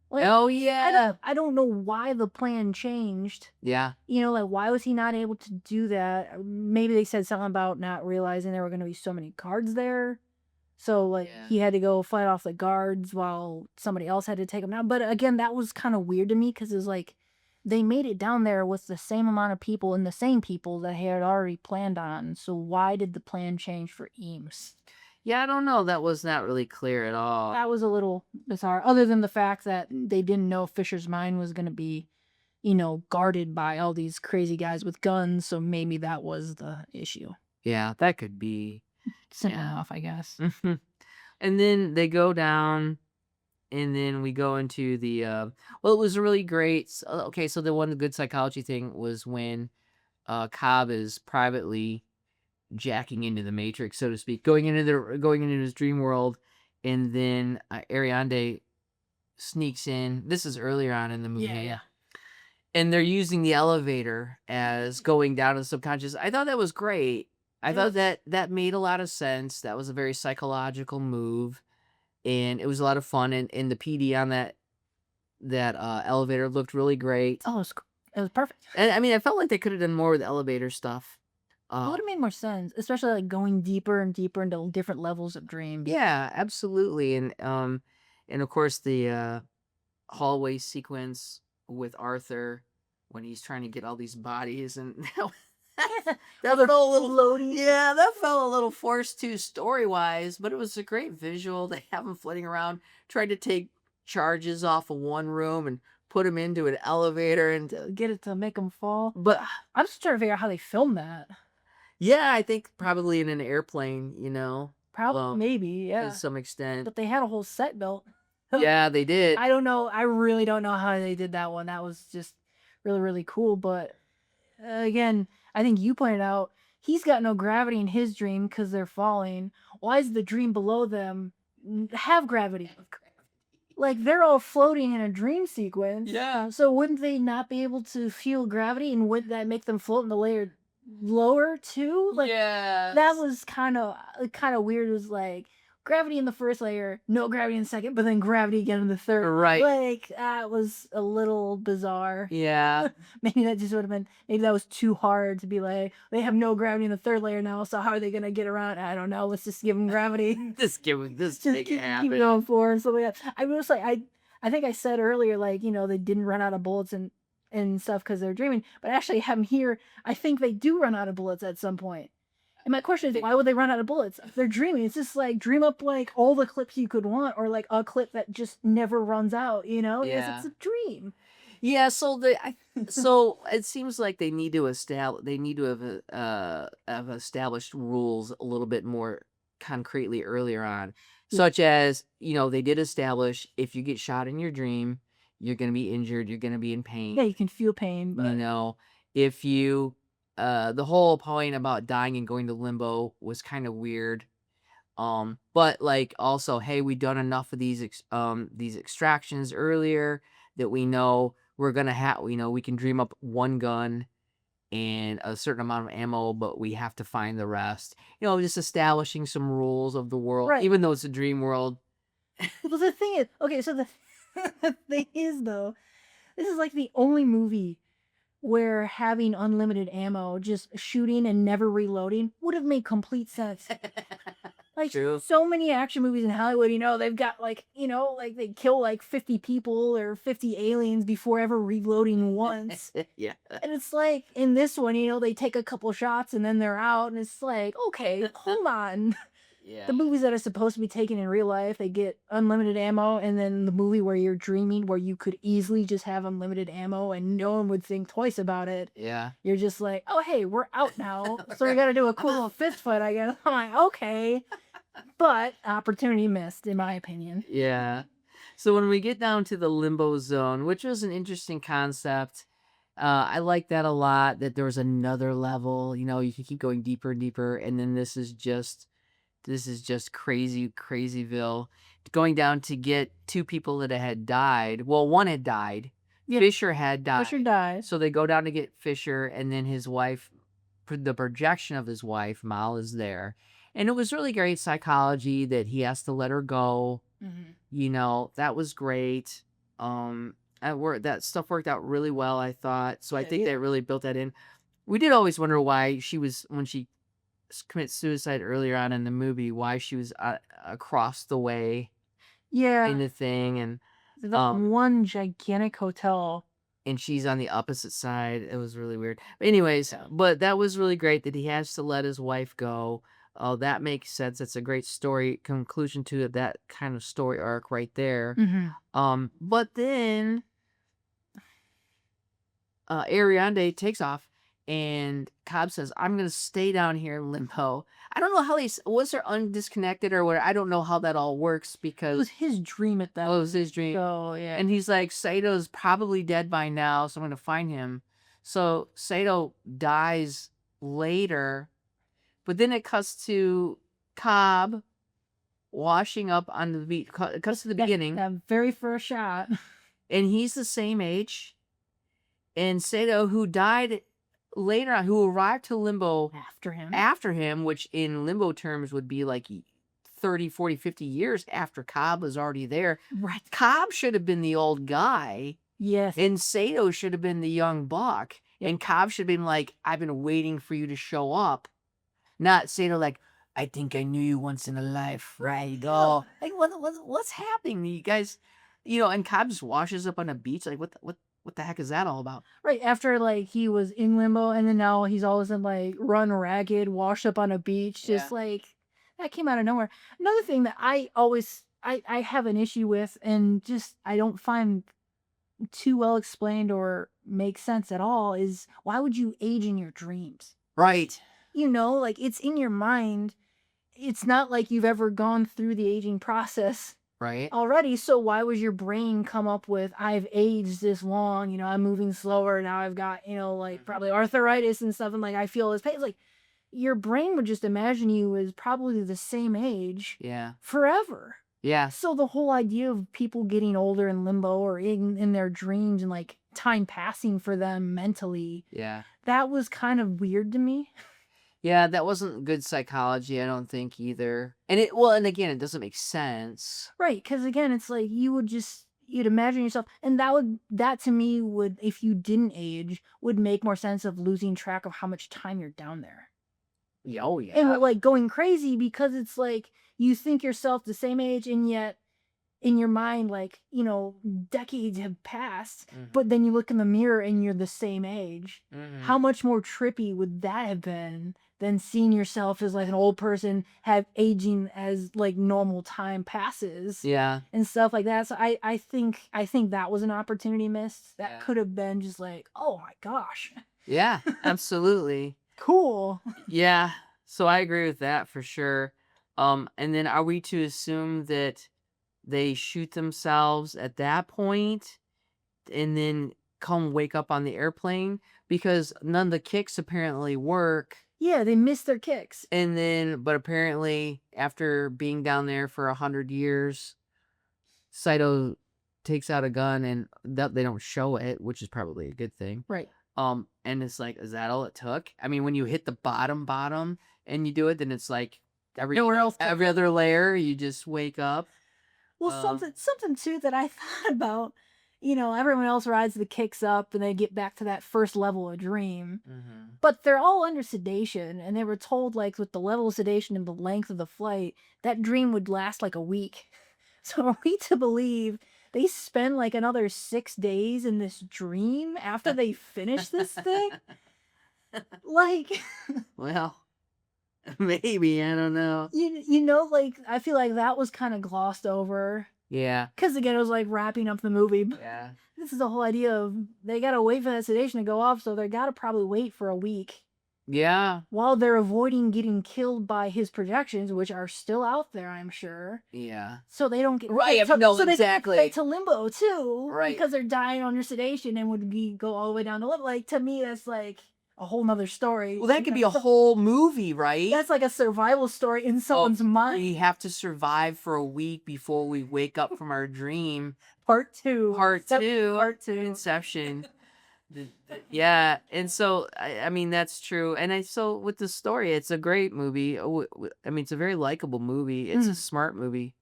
Like, oh, yeah. I don't know why the plan changed. Yeah. Like, why was he not able to do that? Maybe they said something about not realizing there were going to be so many cards there. So like Yeah. he had to go fight off the guards while somebody else had to take him down. But again, that was kind of weird to me because it was like they made it down there with the same amount of people and the same people that he had already planned on. So why did the plan change for Eames? Yeah, I don't know. That was not really clear at all. That was a little bizarre, other than the fact that they didn't know Fisher's mind was going to be, guarded by all these crazy guys with guns. So maybe that was the issue. Yeah, that could be. Simple Yeah. enough, I guess. And then they go down, and then we go into the well, it was really great. Okay, so the one good psychology thing was when Cobb is privately jacking into the Matrix, so to speak, going into his dream world, and then Ariande sneaks in. This is earlier on in the movie. Yeah. And they're using the elevator as going down to the subconscious. I thought that was great. I thought that made a lot of sense. That was a very psychological move, and it was a lot of fun. And the PD on that elevator looked really great. Oh, it was perfect. And I mean, I felt like they could have done more with elevator stuff. It would have made more sense, especially like going deeper and deeper into different levels of dreams. Yeah, absolutely. And of course the hallway sequence with Arthur when he's trying to get all these bodies, and that felt a little floating. yeah, that felt a little forced too story wise, but it was a great visual. They have him floating around, trying to take charges off of one room and put him into an elevator, and Get it to make them fall. but I'm just trying to figure out how they filmed that. yeah, I think probably in an airplane, Probably, well, maybe, yeah. to some extent. But they had a whole set built. Yeah, they did. I don't know. I really don't know how they did that one. That was just really, really cool. But again, I think you pointed out he's got no gravity in his dream because they're falling. Why does the dream below them have gravity? Like they're all floating in a dream sequence. Yeah. So wouldn't they not be able to feel gravity, and would that make them float in the layer lower too? Like Yeah. that was kind of weird. It was like gravity in the first layer, no gravity in the second, but then gravity again in the third. Right. Like that was a little bizarre. Yeah. Maybe that just would have been. Maybe that was too hard to be like they have no gravity in the third layer now. So how are they gonna get around? I don't know. Let's just give them gravity. Just give this Just make keep it happen. going for and stuff like that. I was like, I think I said earlier, like they didn't run out of bullets and stuff because they're dreaming, but actually have them here. I think they do run out of bullets at some point. And my question is, why would they run out of bullets? If they're dreaming, it's just like dream up like all the clips you could want, or like a clip that just never runs out. Because Yeah. it's a dream. Yeah, so so it seems like they need to have established rules a little bit more concretely earlier on, such as they did establish if you get shot in your dream, you're gonna be injured, you're gonna be in pain. Yeah, you can feel pain, but If you the whole point about dying and going to limbo was kind of weird. But like also, hey, we done enough of these extractions earlier that we know we're gonna have, we can dream up one gun and a certain amount of ammo, but we have to find the rest. Just establishing some rules of the world, Right. even though it's a dream world. Well, the thing is, okay, so the thing is though, this is like the only movie where having unlimited ammo, just shooting and never reloading, would have made complete sense. Like True. so many action movies in Hollywood, they've got like they kill like 50 people or 50 aliens before ever reloading once. Yeah. And it's like in this one, they take a couple shots and then they're out, and it's like, okay, hold on. Yeah. The movies that are supposed to be taken in real life, they get unlimited ammo, and then the movie where you're dreaming, where you could easily just have unlimited ammo and no one would think twice about it. Yeah. You're just like, oh hey, we're out now, so we got to do a cool little fist fight, I guess. I'm like, okay, but opportunity missed, in my opinion. Yeah. So when we get down to the limbo zone, which was an interesting concept, I like that a lot. That there was another level. You could keep going deeper and deeper, and then this is just crazyville, going down to get two people that had died. Well, one had died. Yeah. Fisher had died. Fisher died. So they go down to get Fisher, and then his wife, the projection of his wife, Mal, is there. And it was really great psychology that he has to let her go. Mm-hmm. That was great. That stuff worked out really well, I thought. So I think they really built that in. We did always wonder why when she commit suicide earlier on in the movie, why she was across the way Yeah. in the thing, and The one gigantic hotel. she's on the opposite side. It was really weird. But anyways, Yeah. but that was really great that he has to let his wife go. Oh, that makes sense. That's a great story conclusion to that kind of story arc right there. Mm-hmm. But then Ariande takes off, and Cobb says, "I'm gonna stay down here in limbo." I don't know how was there undisconnected or what. I don't know how that all works It because was his dream at that. it was his dream. So yeah. And he's like, Sato's probably dead by now, so I'm gonna find him. So Sato dies later, but then it cuts to Cobb washing up on the beach. It cuts to the beginning, That very first shot. and he's the same age. And Sato, who died later on, who arrived to Limbo After him, which in Limbo terms would be like 30, 40, 50 years after Cobb was already there. Right. Cobb should have been the old guy. Yes. And Sato should have been the young buck. Yep. And Cobb should have been like, I've been waiting for you to show up. Not Sato like, I think I knew you once in a life, right? Oh, like what's happening? You guys, and Cobb just washes up on a beach. Like, what the heck is that all about? Right after like he was in limbo, and then now he's all of a sudden like run ragged, washed up on a beach, just like that came out of nowhere. Another thing that I have an issue with, and just I don't find too well explained or make sense at all, is why would you age in your dreams? Right. Like it's in your mind. It's not like you've ever gone through the aging process Right. already, so why would your brain come up with, I've aged this long, I'm moving slower now, I've got like probably arthritis and stuff, and like I feel this pain. It's like your brain would just imagine you as probably the same age forever. Yeah. So the whole idea of people getting older in limbo or in their dreams and like time passing for them mentally, that was kind of weird to me. Yeah, that wasn't good psychology, I don't think either. And again, it doesn't make sense. Right, because again, it's like you'd imagine yourself, and that to me would, if you didn't age, would make more sense of losing track of how much time you're down there. Yeah, oh yeah. And like going crazy because it's like you think yourself the same age, and yet in your mind, like, decades have passed, but then you look in the mirror and you're the same age. How much more trippy would that have been than seeing yourself as like an old person, have aging as like normal time passes? Yeah. And stuff like that. So I think that was an opportunity missed. That could have been just like, oh my gosh. Yeah, absolutely. Cool. Yeah. So I agree with that for sure. And then are we to assume that they shoot themselves at that point and then come wake up on the airplane? Because none of the kicks apparently work. Yeah, they missed their kicks. But apparently after being down there for 100 years, Saito takes out a gun, and they don't show it, which is probably a good thing. Right. And it's like, is that all it took? I mean, when you hit the bottom and you do it, then it's like every other layer, you just wake up. Well, something too that I thought about, everyone else rides the kicks up and they get back to that first level of dream, but they're all under sedation, and they were told like with the level of sedation and the length of the flight, that dream would last like a week. So are we to believe they spend like another 6 days in this dream after they finish this thing? Like, well, maybe, I don't know. Like I feel like that was kind of glossed over. Yeah. Because again, it was like wrapping up the movie. Yeah. This is the whole idea of they gotta wait for that sedation to go off, so they gotta probably wait for a week. Yeah. While they're avoiding getting killed by his projections, which are still out there, I'm sure. Yeah. So they don't get right. So exactly. They get to limbo too, right? Because they're dying under sedation and would go all the way down to limbo. Like to me, that's like a whole nother story. Well, that could be a whole movie, right? That's like a survival story in someone's mind. We have to survive for a week before we wake up from our dream. Part two. Inception. Yeah, and so I mean that's true, and so with the story, it's a great movie. I mean, it's a very likable movie. It's a smart movie,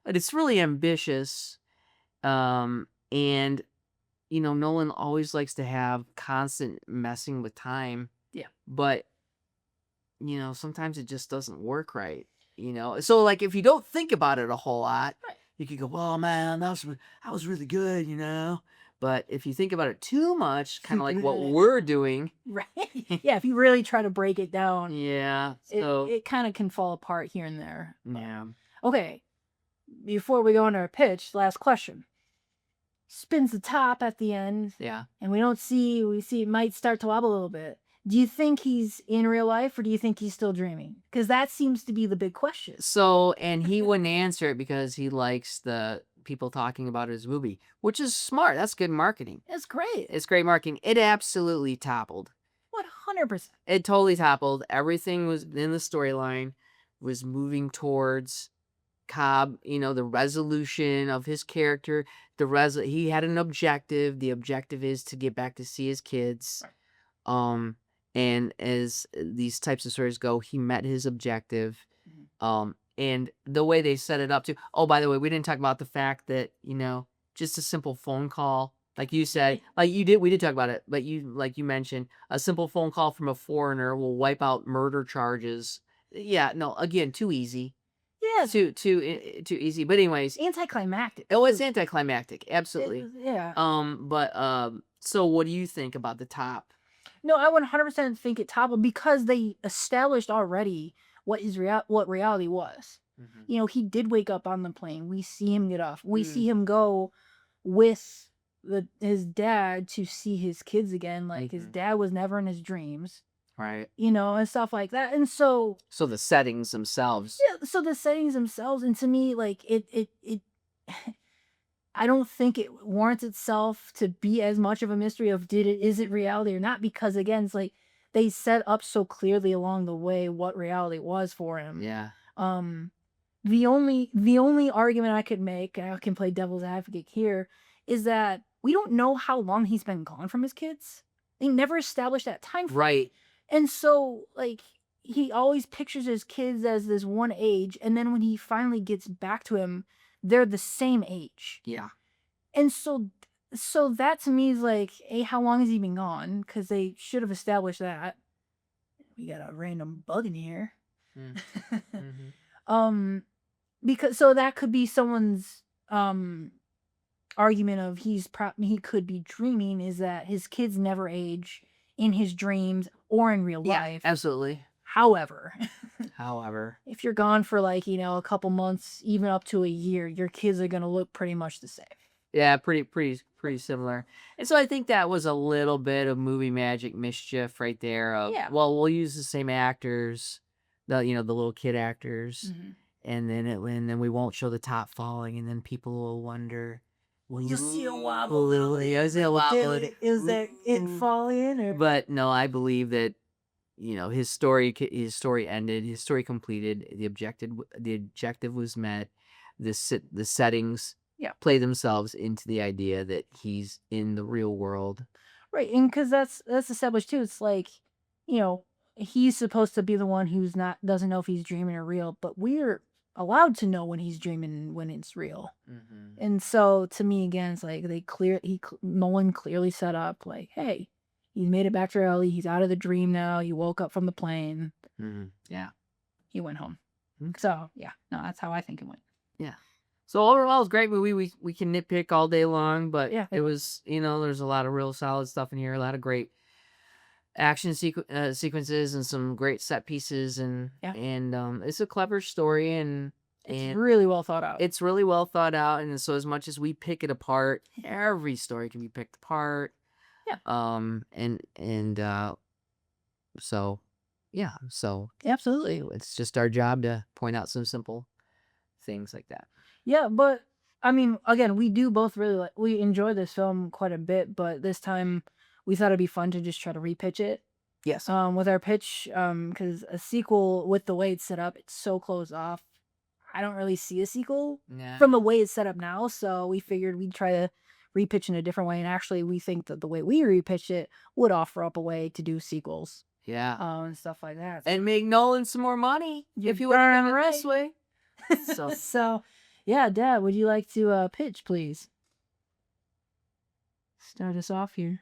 but it's really ambitious. And Nolan always likes to have constant messing with time. Yeah, but sometimes it just doesn't work right. So like if you don't think about it a whole lot, Right. you could go, well, man, that was really good. But if you think about it too much, kind of like what we're doing, Right. Yeah, if you really try to break it down, yeah. it, So it kind of can fall apart here and there. yeah. Okay, before we go into our pitch, last question. Spins the top at the end, Yeah. and we see it might start to wobble a little bit. Do you think he's in real life, or do you think he's still dreaming? Because that seems to be the big question. So, and he wouldn't answer it because he likes the people talking about his movie, which is smart. That's good marketing. It's great. It's great marketing. It absolutely toppled. 100%. It totally toppled. Everything was in the storyline was moving towards Cobb, the resolution of his character. He had an objective. The objective is to get back to see his kids. Right. And as these types of stories go, he met his objective. And the way they set it up too. Oh, by the way, we didn't talk about the fact that, just a simple phone call, like you said, we did talk about it, but like you mentioned, a simple phone call from a foreigner will wipe out murder charges. Yeah, no, again, too easy. Yeah. Too easy. But anyways, anticlimactic. Oh, it's anticlimactic. Absolutely. Yeah. So what do you think about the top? No, I 100% think it toppled because they established already what reality was. Mm-hmm. He did wake up on the plane. We see him get off. We see him go with his dad to see his kids again. Like his dad was never in his dreams. Right. And stuff like that. And so the settings themselves. Yeah, so the settings themselves, and to me, like it I don't think it warrants itself to be as much of a mystery of is it reality or not, because again, it's like they set up so clearly along the way what reality was for him. Yeah. The only argument I could make, and I can play devil's advocate here, is that we don't know how long he's been gone from his kids. They never established that time frame. Right. And so, like, he always pictures his kids as this one age, and then when he finally gets back to him, they're the same age. Yeah. And so that to me is like, how long has he been gone? Because they should have established that. We got a random bug in here. Mm-hmm. Because so that could be someone's argument of he could be dreaming, is that his kids never age in his dreams or in real life. Absolutely. However, if you're gone for like, a couple months, even up to a year, your kids are going to look pretty much the same. Yeah, pretty similar. And so I think that was a little bit of movie magic mischief right there. Well, we'll use the same actors, the little kid actors, and then we won't show the top falling, and then people will wonder. You'll see a wobble. Is that it falling? Or? But no, I believe that his story ended, his story completed, the objective was met, the settings play themselves into the idea that he's in the real world. Right, and because that's established too. It's like, he's supposed to be the one who's doesn't know if he's dreaming or real, but we're allowed to know when he's dreaming and when it's real. And so to me, again, it's like Nolan clearly set up like, hey, he's made it back to reality. He's out of the dream now. He woke up from the plane. Yeah. He went home. So yeah, no, that's how I think it went. Yeah. So overall, it's a great movie. We can nitpick all day long, but yeah, it was, there's a lot of real solid stuff in here. A lot of great action sequences and some great set pieces, and it's a clever story, and it's really well thought out. It's really well thought out, and so as much as we pick it apart, every story can be picked apart. Yeah. So absolutely, it's just our job to point out some simple things like that. Yeah, but I mean, again, we do both we enjoy this film quite a bit, but this time we thought it'd be fun to just try to repitch it. Yes. With our pitch, because a sequel, with the way it's set up, it's so closed off. I don't really see a sequel from the way it's set up now, so we figured we'd try to repitch in a different way, and actually we think that the way we repitched it would offer up a way to do sequels. Yeah. And stuff like that. And make Nolan some more money if you want to go this way. So, yeah, Dad, would you like to pitch, please? Start us off here.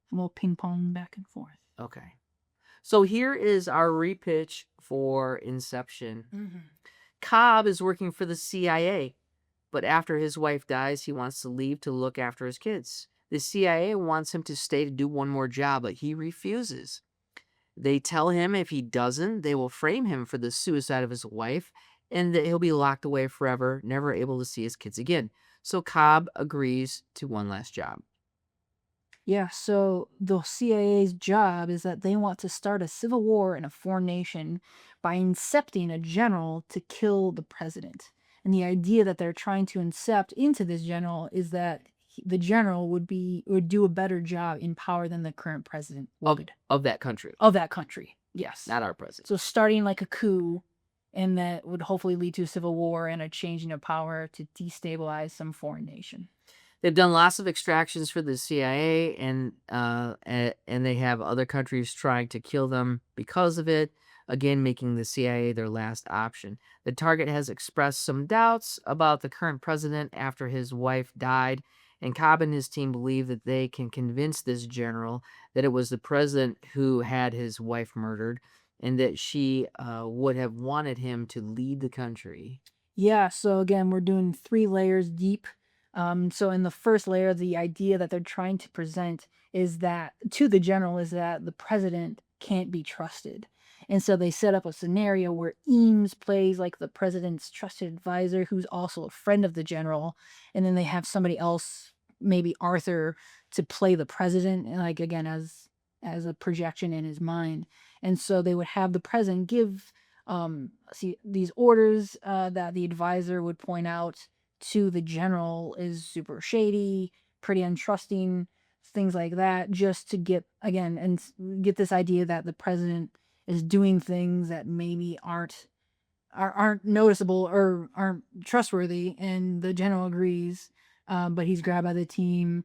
And we'll ping pong back and forth. Okay. So here is our repitch for Inception. Mm-hmm. Cobb is working for the CIA, but after his wife dies, he wants to leave to look after his kids. The CIA wants him to stay to do one more job, but he refuses. They tell him if he doesn't, they will frame him for the suicide of his wife and that he'll be locked away forever, never able to see his kids again. So Cobb agrees to one last job. Yeah, so the CIA's job is that they want to start a civil war in a foreign nation by incepting a general to kill the president. And the idea that they're trying to incept into this general is that the general would do a better job in power than the current president would Of that country. of that country. Yes. Not our president. So starting like a coup, and that would hopefully lead to a civil war and a changing of power to destabilize some foreign nation. They've done lots of extractions for the CIA, and they have other countries trying to kill them because of it, again making the CIA their last option. The target has expressed some doubts about the current president after his wife died, and Cobb and his team believe that they can convince this general that it was the president who had his wife murdered, and that she would have wanted him to lead the country. Yeah, so again, we're doing 3 layers deep. So in the first layer, the idea that they're trying to present is that to the general is that the president can't be trusted. And so they set up a scenario where Eames plays like the president's trusted advisor, who's also a friend of the general. And then they have somebody else, maybe Arthur, to play the president, and like again, as a projection in his mind. And so they would have the president give these orders that the advisor would point out to the general is super shady, pretty untrusting, things like that, just to get again and get this idea that the president is doing things that maybe aren't noticeable or aren't trustworthy, and the general agrees, but he's grabbed by the team,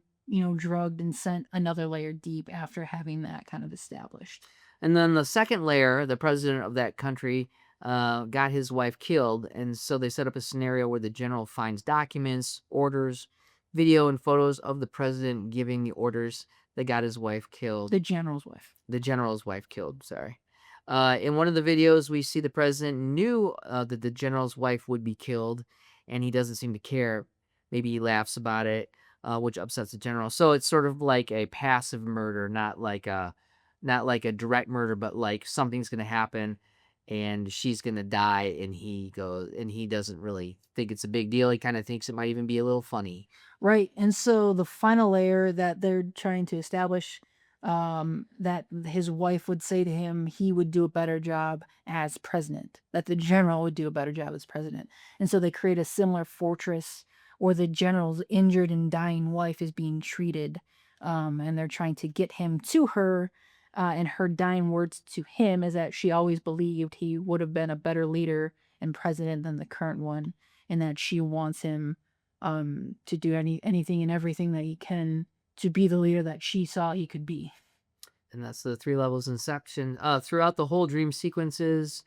drugged and sent another layer deep after having that kind of established. And then the second layer, the president of that country got his wife killed, and so they set up a scenario where the general finds documents, orders, video, and photos of the president giving the orders that got his wife killed. The general's wife. The general's wife killed, sorry. In one of the videos, we see the president knew that the general's wife would be killed, and he doesn't seem to care. Maybe he laughs about it, which upsets the general. So it's sort of like a passive murder, not like a direct murder, but like something's going to happen and she's going to die, and he doesn't really think it's a big deal. He kind of thinks it might even be a little funny. Right. And so the final layer that they're trying to establish, that his wife would say to him he would do a better job as president, that the general would do a better job as president. And so they create a similar fortress where the general's injured and dying wife is being treated, and they're trying to get him to her. And her dying words to him is that she always believed he would have been a better leader and president than the current one, and that she wants him to do anything and everything that he can to be the leader that she saw he could be. And that's the 3 levels Inception. Throughout the whole dream sequences,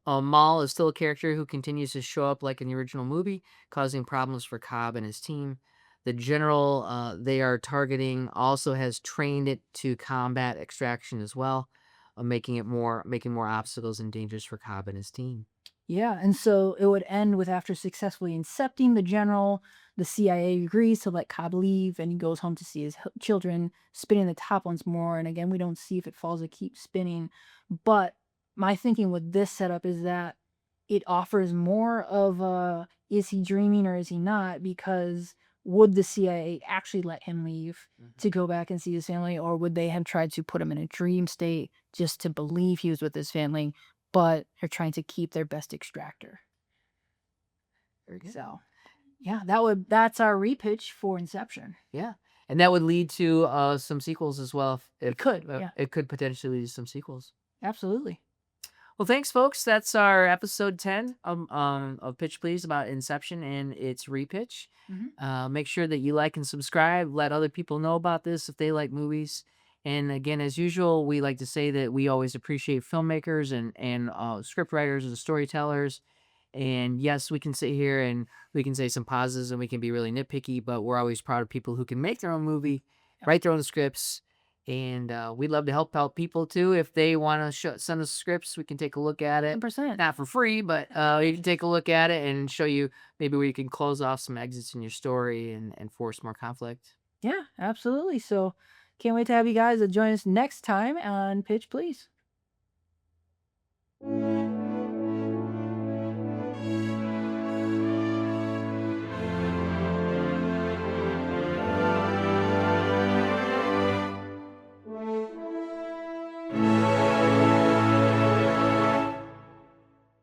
Maul is still a character who continues to show up like in the original movie, causing problems for Cobb and his team. The general they are targeting also has trained it to combat extraction as well, making more obstacles and dangers for Cobb and his team. Yeah, and so it would end with after successfully incepting the general, the CIA agrees to let Cobb leave, and he goes home to see his children, spinning the top once more. And again, we don't see if it falls to keep spinning. But my thinking with this setup is that it offers more of a is he dreaming or is he not? Because would the CIA actually let him leave to go back and see his family, or would they have tried to put him in a dream state just to believe he was with his family, but they're trying to keep their best extractor? Very good. So, yeah, that's our repitch for Inception. Yeah, and that would lead to some sequels as well. It could, yeah. It could potentially lead to some sequels. Absolutely. Well, thanks, folks. That's our episode 10 of Pitch Please about Inception and its repitch. Make sure that you like and subscribe. Let other people know about this if they like movies. And again, as usual, we like to say that we always appreciate filmmakers and script writers and storytellers. And yes, we can sit here and we can say some pauses and we can be really nitpicky, but we're always proud of people who can make their own movie, write their own scripts, And we'd love to help out people too. If they want to send us scripts, we can take a look at it. 100%. Not for free, but you can take a look at it and show you maybe where you can close off some exits in your story and force more conflict. Yeah, absolutely. So can't wait to have you guys join us next time on Pitch Please.